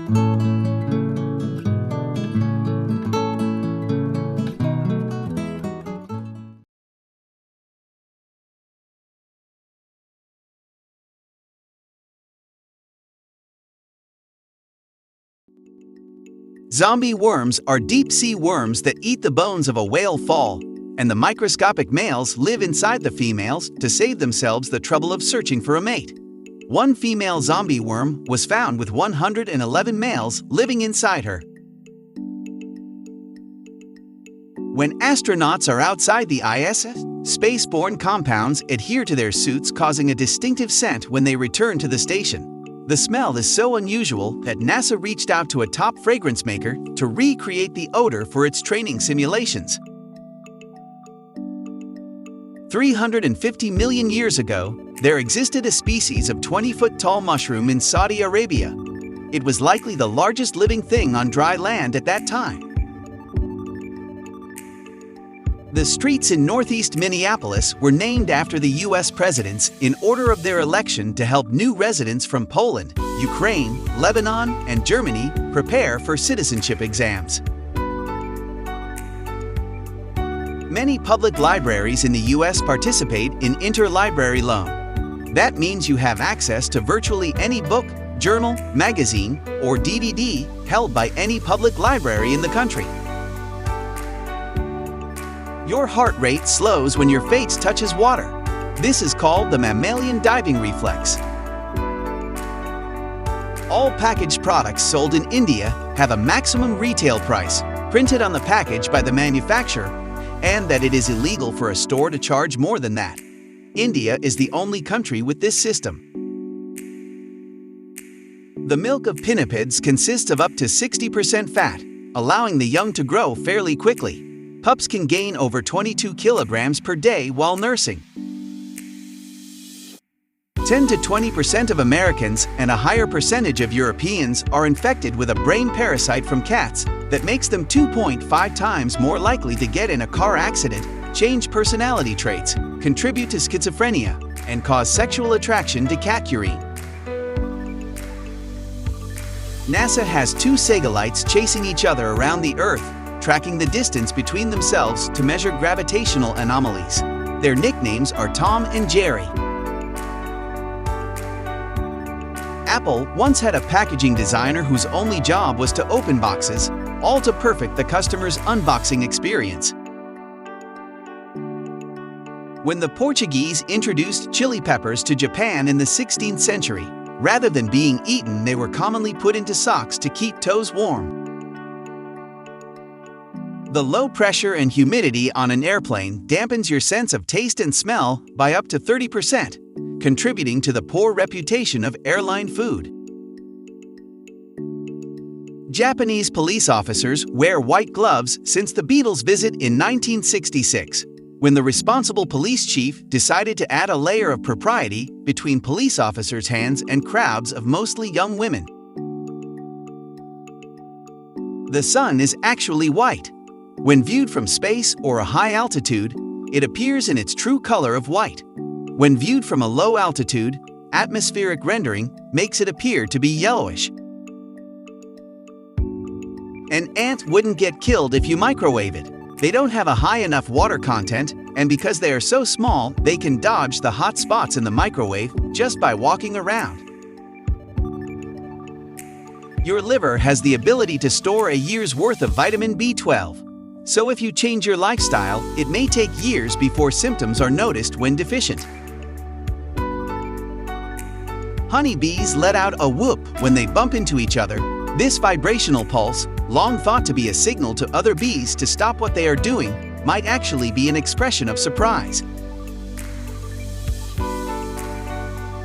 Zombie worms are deep-sea worms that eat the bones of a whale fall, and the microscopic males live inside the females to save themselves the trouble of searching for a mate. One female zombie worm was found with 111 males living inside her. When astronauts are outside the ISS, spaceborne compounds adhere to their suits, causing a distinctive scent when they return to the station. The smell is so unusual that NASA reached out to a top fragrance maker to recreate the odor for its training simulations. 350 million years ago, there existed a species of 20-foot-tall mushroom in Saudi Arabia. It was likely the largest living thing on dry land at that time. The streets in northeast Minneapolis were named after the U.S. presidents in order of their election to help new residents from Poland, Ukraine, Lebanon, and Germany prepare for citizenship exams. Many public libraries in the U.S. participate in interlibrary loan. That means you have access to virtually any book, journal, magazine, or DVD held by any public library in the country. Your heart rate slows when your face touches water. This is called the mammalian diving reflex. All packaged products sold in India have a maximum retail price printed on the package by the manufacturer, and that it is illegal for a store to charge more than that. India is the only country with this system. The milk of pinnipeds consists of up to 60% fat, allowing the young to grow fairly quickly. Pups can gain over 22 kilograms per day while nursing. 10 to 20% of Americans and a higher percentage of Europeans are infected with a brain parasite from cats that makes them 2.5 times more likely to get in a car accident, change personality traits, contribute to schizophrenia, and cause sexual attraction to cat urine. NASA has two Segalites chasing each other around the Earth, tracking the distance between themselves to measure gravitational anomalies. Their nicknames are Tom and Jerry. Apple once had a packaging designer whose only job was to open boxes, all to perfect the customer's unboxing experience. When the Portuguese introduced chili peppers to Japan in the 16th century, rather than being eaten, they were commonly put into socks to keep toes warm. The low pressure and humidity on an airplane dampens your sense of taste and smell by up to 30%, contributing to the poor reputation of airline food. Japanese police officers wear white gloves since the Beatles' visit in 1966, when the responsible police chief decided to add a layer of propriety between police officers' hands and crowds of mostly young women. The sun is actually white. When viewed from space or a high altitude, it appears in its true color of white. When viewed from a low altitude, atmospheric rendering makes it appear to be yellowish. An ant wouldn't get killed if you microwave it. They don't have a high enough water content, and because they are so small, they can dodge the hot spots in the microwave just by walking around. Your liver has the ability to store a year's worth of vitamin B12. So if you change your lifestyle, it may take years before symptoms are noticed when deficient. Honeybees let out a whoop when they bump into each other. This vibrational pulse, long thought to be a signal to other bees to stop what they are doing, might actually be an expression of surprise.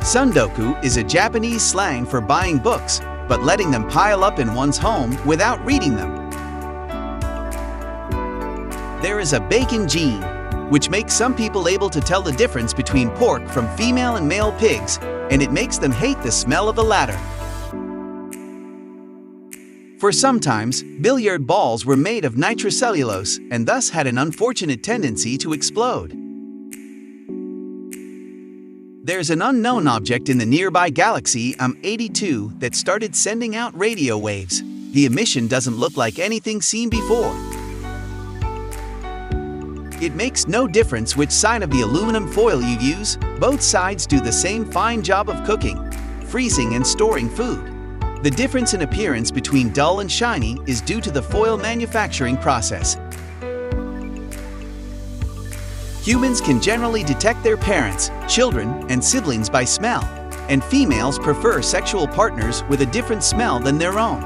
Tsundoku is a Japanese slang for buying books, but letting them pile up in one's home without reading them. There is a bacon gene, which makes some people able to tell the difference between pork from female and male pigs, and it makes them hate the smell of the latter. For sometimes, billiard balls were made of nitrocellulose and thus had an unfortunate tendency to explode. There's an unknown object in the nearby galaxy OMG that started sending out radio waves. The emission doesn't look like anything seen before. It makes no difference which side of the aluminum foil you use, both sides do the same fine job of cooking, freezing and storing food. The difference in appearance between dull and shiny is due to the foil manufacturing process. Humans can generally detect their parents, children, and siblings by smell, and females prefer sexual partners with a different smell than their own.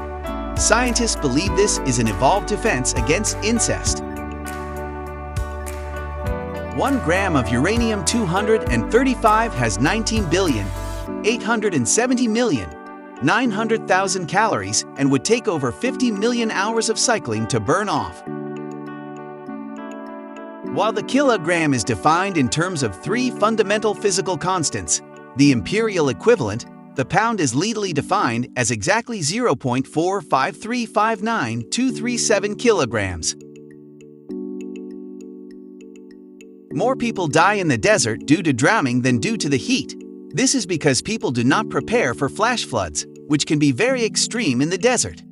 Scientists believe this is an evolved defense against incest. 1 gram of uranium-235 has 19,870,900,000 calories and would take over 50 million hours of cycling to burn off. While the kilogram is defined in terms of 3 fundamental physical constants, the imperial equivalent, the pound, is legally defined as exactly 0.45359237 kilograms. More people die in the desert due to drowning than due to the heat. This is because people do not prepare for flash floods, which can be very extreme in the desert.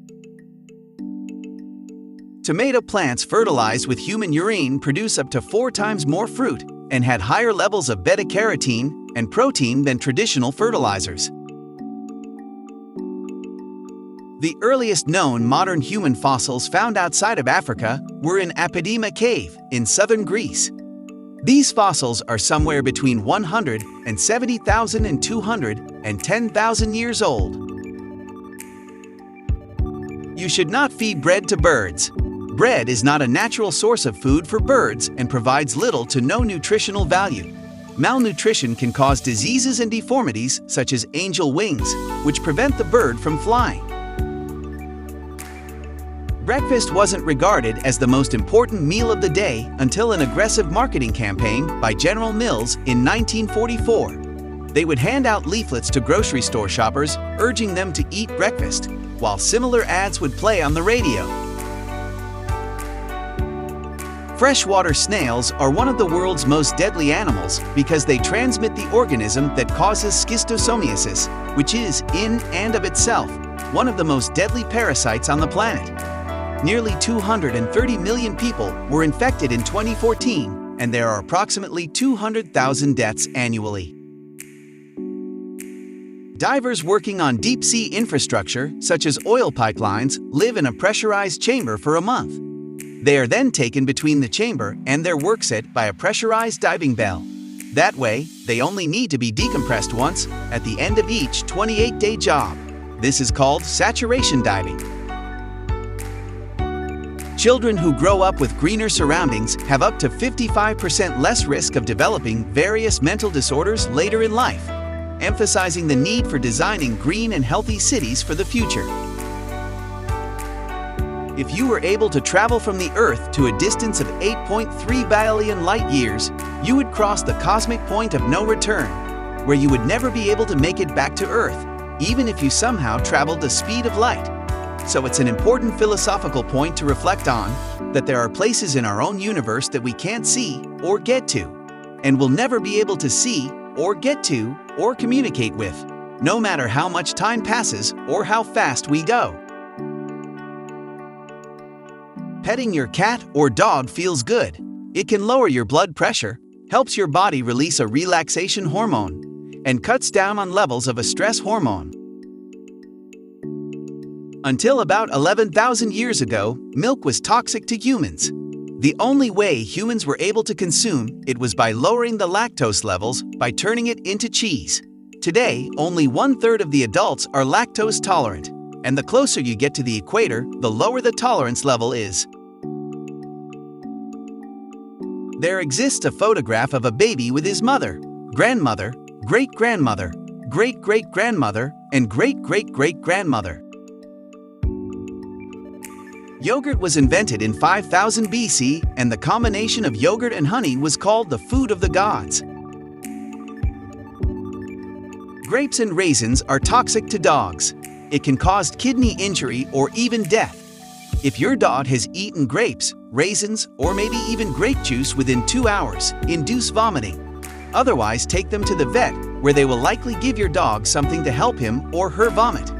Tomato plants fertilized with human urine produce up to 4 times more fruit and had higher levels of beta-carotene and protein than traditional fertilizers. The earliest known modern human fossils found outside of Africa were in Apodema Cave in southern Greece. These fossils are somewhere between 170,000 and 210,000 years old. You should not feed bread to birds. Bread is not a natural source of food for birds and provides little to no nutritional value. Malnutrition can cause diseases and deformities such as angel wings, which prevent the bird from flying. Breakfast wasn't regarded as the most important meal of the day until an aggressive marketing campaign by General Mills in 1944. They would hand out leaflets to grocery store shoppers urging them to eat breakfast, while similar ads would play on the radio. Freshwater snails are one of the world's most deadly animals because they transmit the organism that causes schistosomiasis, which is, in and of itself, one of the most deadly parasites on the planet. Nearly 230 million people were infected in 2014, and there are approximately 200,000 deaths annually. Divers working on deep-sea infrastructure, such as oil pipelines, live in a pressurized chamber for a month. They are then taken between the chamber and their workset by a pressurized diving bell. That way, they only need to be decompressed once at the end of each 28-day job. This is called saturation diving. Children who grow up with greener surroundings have up to 55% less risk of developing various mental disorders later in life, emphasizing the need for designing green and healthy cities for the future. If you were able to travel from the Earth to a distance of 8.3 billion light-years, you would cross the cosmic point of no return, where you would never be able to make it back to Earth, even if you somehow traveled the speed of light. So it's an important philosophical point to reflect on, that there are places in our own universe that we can't see or get to, and will never be able to see or get to or communicate with, no matter how much time passes or how fast we go. Petting your cat or dog feels good. It can lower your blood pressure, helps your body release a relaxation hormone, and cuts down on levels of a stress hormone. Until about 11,000 years ago, milk was toxic to humans. The only way humans were able to consume it was by lowering the lactose levels by turning it into cheese. Today, only 1/3 of the adults are lactose tolerant, and the closer you get to the equator, the lower the tolerance level is. There exists a photograph of a baby with his mother, grandmother, great-grandmother, great-great-grandmother, and great-great-great-grandmother. Yogurt was invented in 5000 BC, and the combination of yogurt and honey was called the food of the gods. Grapes and raisins are toxic to dogs. It can cause kidney injury or even death. If your dog has eaten grapes, raisins, or maybe even grape juice within 2 hours, induce vomiting. Otherwise, take them to the vet where they will likely give your dog something to help him or her vomit.